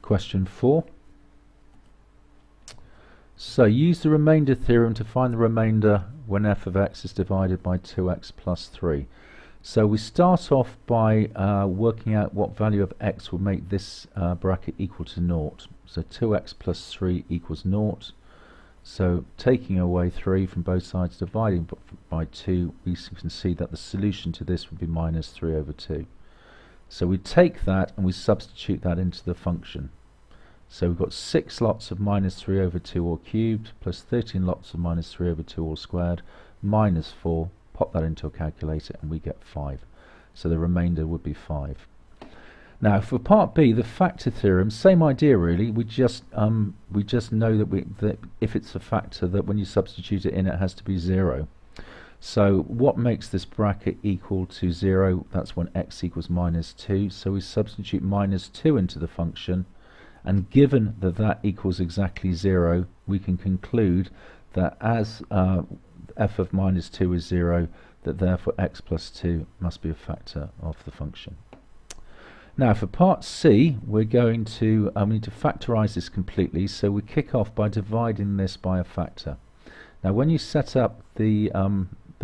question 4. So use the remainder theorem to find the remainder when f of x is divided by 2x plus 3. So we start off by working out what value of x will make this bracket equal to 0. So 2x plus 3 equals 0. So taking away 3 from both sides, dividing by 2, we can see that the solution to this would be minus 3 over 2. So we take that and we substitute that into the function. So we've got 6 lots of minus 3 over 2 all cubed, plus 13 lots of minus 3 over 2 all squared, minus 4, pop that into a calculator and we get 5. So the remainder would be 5. Now for part B, the factor theorem, same idea really, we just know that if it's a factor that when you substitute it in it has to be 0. So what makes this bracket equal to 0? That's when x equals minus 2, so we substitute minus 2 into the function, and given that that equals exactly 0, we can conclude that as f of minus 2 is 0, that therefore x plus 2 must be a factor of the function. Now for part C, we're going to need to factorize this completely, so we kick off by dividing this by a factor. Now when you set up the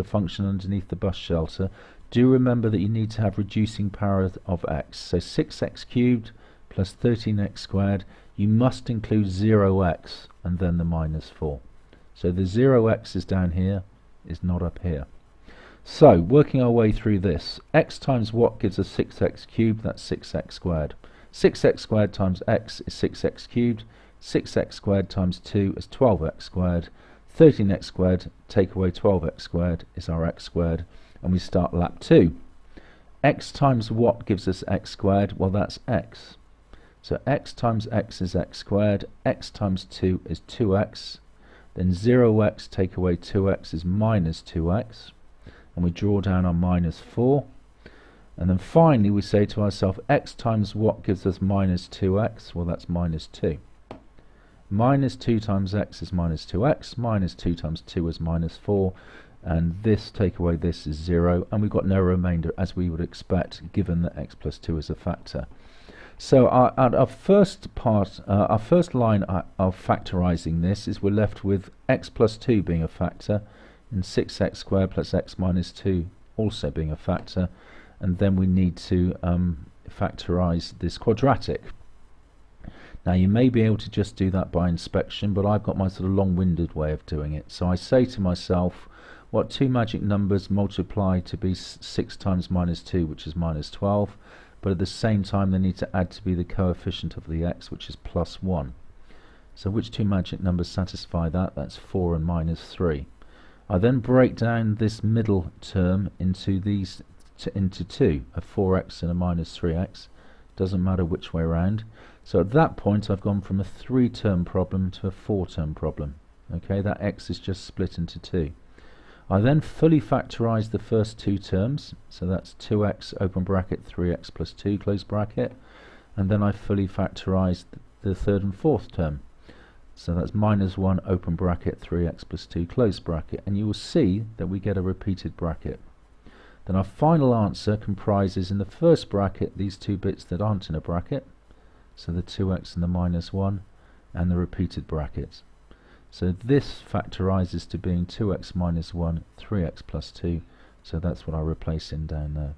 function underneath the bus shelter, do remember that you need to have reducing power of x. So 6x cubed plus 13x squared, you must include 0x and then the minus 4. So the 0x is down here, is not up here. So working our way through this, x times what gives us 6x cubed, that's 6x squared. 6x squared times x is 6x cubed, 6x squared times 2 is 12x squared, 13x squared, take away 12x squared is our x squared, and we start lap 2. X times what gives us x squared? Well, that's x. So x times x is x squared, x times 2 is 2x, then 0x take away 2x is minus 2x, and we draw down our minus 4, and then finally we say to ourselves, x times what gives us minus 2x? Well, that's minus 2. Minus 2 times x is minus 2x, minus 2 times 2 is minus 4, and this take away this is 0, and we've got no remainder as we would expect given that x plus 2 is a factor. So our first part, our first line of factorizing this is we're left with x plus 2 being a factor, and 6x squared plus x minus 2 also being a factor, and then we need to factorize this quadratic. Now you may be able to just do that by inspection, but I've got my sort of long-winded way of doing it. So I say to myself, what two magic numbers multiply to be 6 times minus 2, which is minus 12, but at the same time they need to add to be the coefficient of the x, which is plus 1. So which two magic numbers satisfy that? That's 4 and minus 3. I then break down this middle term into these into 2, a 4x and a minus 3x. Doesn't matter which way around. So at that point I've gone from a 3-term problem to a 4-term problem. Okay, that x is just split into 2. I then fully factorize the first 2 terms, so that's 2x open bracket 3x plus 2 close bracket, and then I fully factorize the third and fourth term. So that's minus 1 open bracket 3x plus 2 close bracket, and you will see that we get a repeated bracket. Then our final answer comprises in the first bracket these two bits that aren't in a bracket, so the 2x and the minus 1, and the repeated brackets. So this factorizes to being 2x minus 1, 3x plus 2, so that's what I replace in down there.